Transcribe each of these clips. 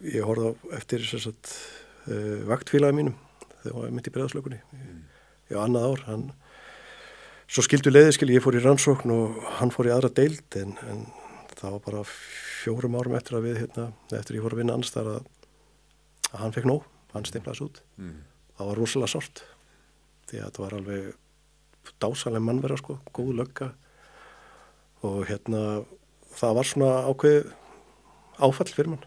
ég horfði á eftir vaktfélagi mínum þegar hann var mitt í Breiðholtslökunni. Ég var annað ár, svo skildu leiðir, ég fór í rannsókn og hann fór í aðra deild en það var bara 4 árum eftir að eftir ég fór að vinna annars þar að hann fekk nóg, hann stimplaðis út. Það var rosalega sárt því að þetta var alveg dásamleg mannvera sko, góð lögga og það var svona ákveð áfall fyrir mann.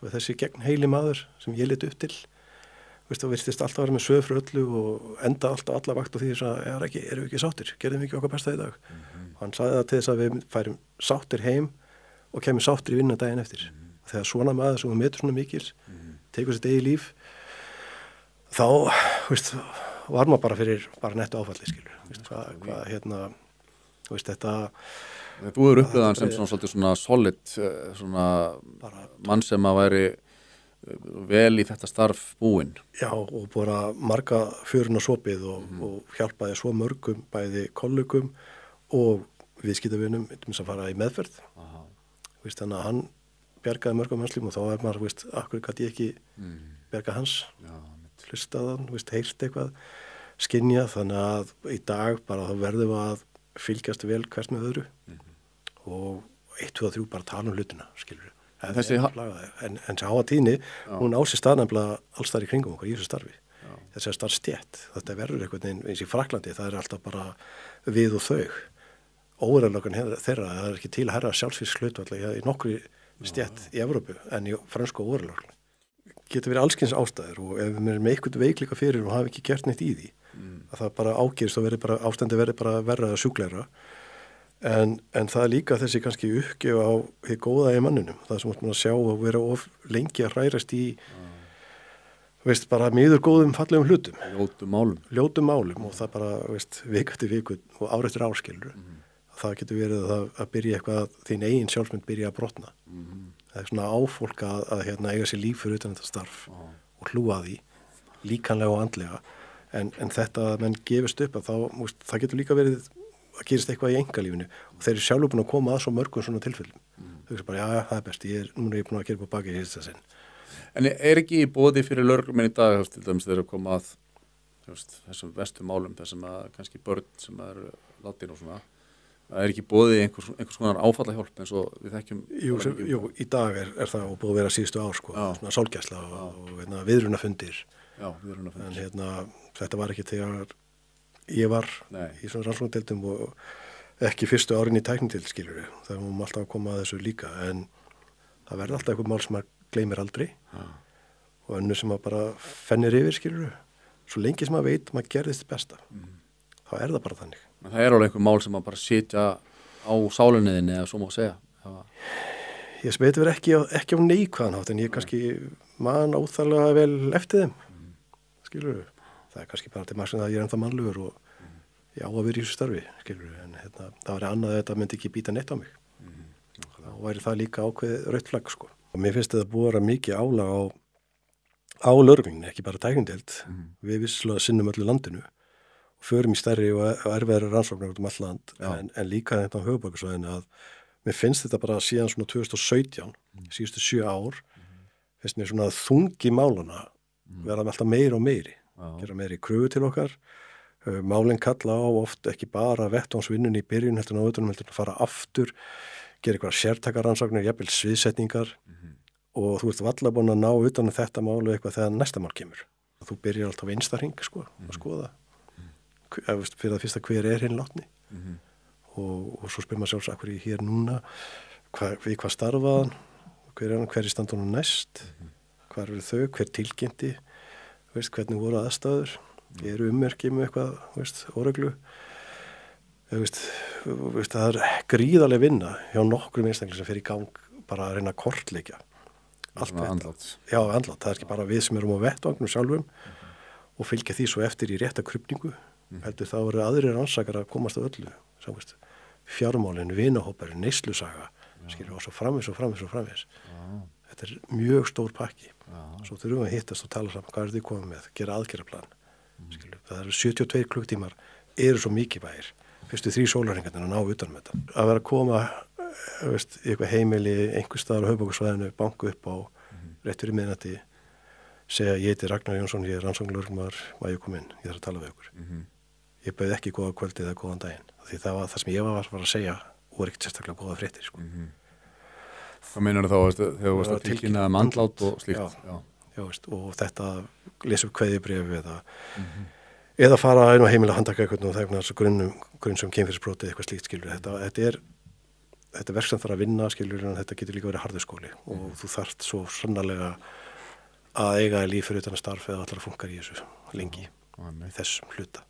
Og þessi gegn heili maður sem ég leit upp til, það virtist alltaf að vera með sög fyrir öllu og enda alltaf alla vakt og því að erum við ekki sáttir, gerðum við ekki okkar besta í dag. Hann sagði það til þess að við færum sáttir heim og kemur sáttir í vinna daginn eftir. Þegar svona maður sem metur svona mikil, tekur sitt eigið líf, þá var maður bara fyrir nettu áfalli, þetta. Þú hefur upplifað hann sem svolítið svona solid, svona mann sem að væri vel í þetta starf búinn. Já, og bara marga fjöruna sopið og hjálpaði svo mörgum, bæði kollegum og viðskiptavinum til að fara í meðferð. Þannig að hann bjargaði mörgum mannslífum og þá er maður, akkur gat ég ekki bjarga hans, hlustaðan, heyrt eitthvað, skynja, þannig að í dag bara þá verðum við að fylgjast vel hvert með öðru og 1, 2 og 3 bara tala hlutina, skilur við. En þessi háatíðni, hún á sér stað nefnilega alls þar í kringum okkur í þessu starfi. Þessi starf stétt, þetta verður einhvern veginn eins í Fraklandi, það alltaf bara við og þau. Óverðarlögn þeirra, það ekki til að herra sjálfsvíshlutfall í nokkru stétt í Evrópu en í fransku óverðarlögn. Getur verið allskyns ástæður og ef við erum með eitthvað veikleika fyrir og hafa ekki gert neitt í því, að það bara ágerist og ástandi verði bara verra eða sjúklegra. En það líka þessi kannski uppgjöf á hið góða í manninum, það sem mátt að sjá og vera of lengi að hrærast í bara miður góðum fallegum hlutum. Ljótum málum og það bara, viku eftir viku og ár eftir áskilur. Það getur verið að byrja eitthvað, þín eigin sjálfsmynd byrja að brotna. Það svona áfólk að eiga sér líf fyrir utan þetta starf og hlúa því, líkanlega og andlega. En þetta að menn gefist upp að það getur líka verið að gerist eitthvað í einkalífinu og þeir eru sjálfur búin að koma að svo mörgum svona tilfellum. Þau bara, já, það er best, núna er ég búin að gera upp á baki í þetta sinn. En ekki í boði fyrir lögreglumenn í dag, til dæmis þeir eru að koma að þessum vestu málum, þessum að kannski börn sem eru látin og svona, það ekki boði einhvers konar áfallahjálp eins og við þekkjum? Jú, í dag er það og búið að vera síðustu ár, svona sálgæsla og viðrunafundir. Já, viðrunafundir. En þetta var ekki þegar ég var í svona rannsóknardeildum og ekki fyrstu árin í tæknideild, skilur við. Það var alltaf að koma að þessu líka, en það verður alltaf eitthvað mál sem maður gleymir aldrei og önnur sem maður bara fennir yfir, skilur við. Svo lengi sem maður veit maður gerðist besta, þá er það bara þannig. En það alveg einhver mál sem maður bara sitja á sálinniðinni eða svo má segja? Ég sem þetta verður ekki á neikvæðan hátt, en ég kannski man óþarlega vel eftir þeim, skilur við. Það er kannski bara til margir að ég ennþá mannlegur og ég á að vera í þessu starfi, skilur við, en það var annað að þetta myndi ekki býta neitt á mig. Þá væri það líka ákveðið rautt flagg, sko. Og mér finnst þetta búið að vera mikið álag á lögreglunni, ekki bara tæknideild. Við vissulega sinnum öllu landinu og förum í stærri og erfiðari rannsóknir út all land, en líka þetta á höfuðborgarsvæðinu að mér finnst þetta bara síðan svona 2017, síðustu 7 ár, finnst mér svona þungi málana verða með alltaf meiri og meiri. Gera meiri kröfu til okkar, málin kalla á oft ekki bara vettvangsvinnunni í byrjun heldur að fara aftur, gera eitthvað sértakarannsóknir, jafnvel sviðsetningar og þú ert varla búin að ná utan þetta mál og eitthvað þegar næsta mál kemur. Þú byrjar alltaf einsta hring að skoða, fyrir það fyrsta hver er hinn látni og svo spyr maður sjálfs akkur ég hér núna, við hvað starfaðan, hver í standunum næst, hvar eru þau, hver tilkynnti, hvernig voru aðstæður, eru ummerki með eitthvað, óreglu. Það er gríðarleg vinna hjá nokkrum einstakling sem fer í gang bara að reyna að kortleggja. Allt andlát. Já, andlát. Það er ekki bara við sem erum á vettvangnum sjálfum og fylgja því svo eftir í rétta krufningu. Heldur þá eru aðrir rannsakar að komast á öllu. Fjármálin, vinahóparinn, neyslusaga, og svo framvegis. Þetta er mjög stór pakki. Svo þurfum við að hittast og tala saman hvað þið komið með, gera aðgerðaplan. Það eru 72 klukktímar, eru svo mikilvægir. Fyrstu 3 sólarhringarnir að ná utan með þetta. Að vera að koma í eitthvað heimili, einhvers staðar á höfuðborgarsvæðinu, banka upp á rétt fyrir miðnætti segja ég heiti Ragnar Jónsson, ég er rannsóknarlögreglumaður, má ég koma inn, ég þarf að tala við ykkur. Ég bauð ekki góða kvöldið eða góðan daginn. Því það var það sem ég var að segja og ekkert sérstaklega góða fréttir. Sko. Hvað meinar þá þegar þú varst að tilkynna andlát og slíkt? Já, veist, og þetta lesa upp kveðjubréf eða fara inn á heimilega handtaka eitthvað og það er þessu grunn sem kynferðisbrotið eitthvað slíkt skilur. Þetta verk sem þarf að vinna skilur en þetta getur líka verið harðurskóli og þú þarft svo sannarlega að eiga líf fyrir utan að starf eða allar funkar í þessu lengi í þessum hluta.